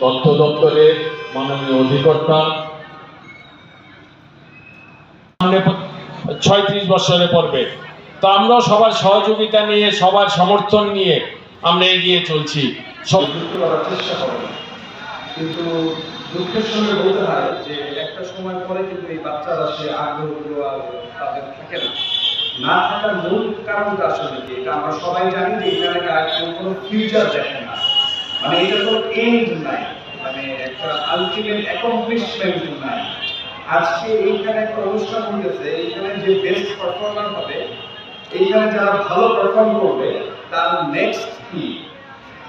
তথ্য দপ্তরের মাননীয় অধিকর্তা 36 বছরে পড়বে। তো আমরা সবার সহযোগিতা নিয়ে, সবার সমর্থন নিয়ে আমরা এগিয়ে চলছি। সব যুক্ত করার চেষ্টা করেন, কিন্তু দুঃখের সঙ্গে বলতে হয় যে একটা সময় পরে কিন্তু এই বাচ্চারা সে আগ্রহগুলো আর তাদের থাকে না থাকার মূল কারণটা আসলে কি, এটা আমরা সবাই জানি যে এখানে কোনো ফিউচার দেখে না, মানে এটা কোনো এন্ড নাই, মানে একটা আলটিমেট অ্যাকমপ্লিশমেন্ট নাই। আজকে এইখানে একটা অনুষ্ঠান হয়েছে, এইখানে যে বেস্ট পারফর্মার হবে, এইখানে যারা ভালো পারফর্ম করবে তার নেক্সট কি,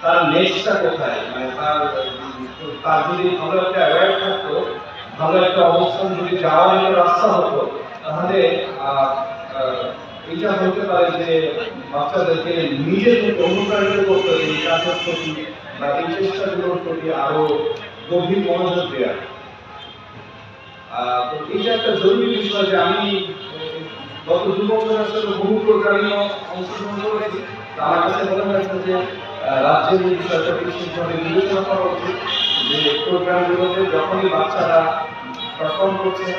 তার নেক্সটটা কোথায়, মানে তার যদি ভালো একটা অ্যাওয়ার্ড থাকতো, ভালো একটা অবস্থান যদি যাওয়ার একটা রাস্তা হতো, তাহলে এটা হতে পারে যে বাচ্চাদেরকে নিজের অনুপ্রাণিত করতে হবে এই কাজের প্রতি বা এই চেষ্টাগুলোর প্রতি আরো গভীর মনোযোগ দেওয়া। তো এটা একটা জরুরি বিষয় যে আমি গত 2 বছর আসলে বহু প্রোগ্রামে অংশগ্রহণ করেছি। আমার কাছে মনে হয়েছে যে রাজ্যের এই বিষয়টা বিশেষভাবে বিবেচনা করা উচিত যে প্রোগ্রামগুলোতে যখনই বাচ্চারা পারফর্ম করছে,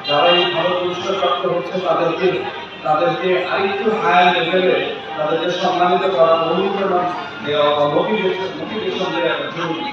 যারা এই ভালো পুরস্কার প্রাপ্ত হচ্ছে, তাদেরকে আরেকটু হায়ার লেভেলে তাদেরকে সম্মানিত করা, অনুপ্রেরণা দেওয়া বা মোটিভেশন দেওয়া জরুরি।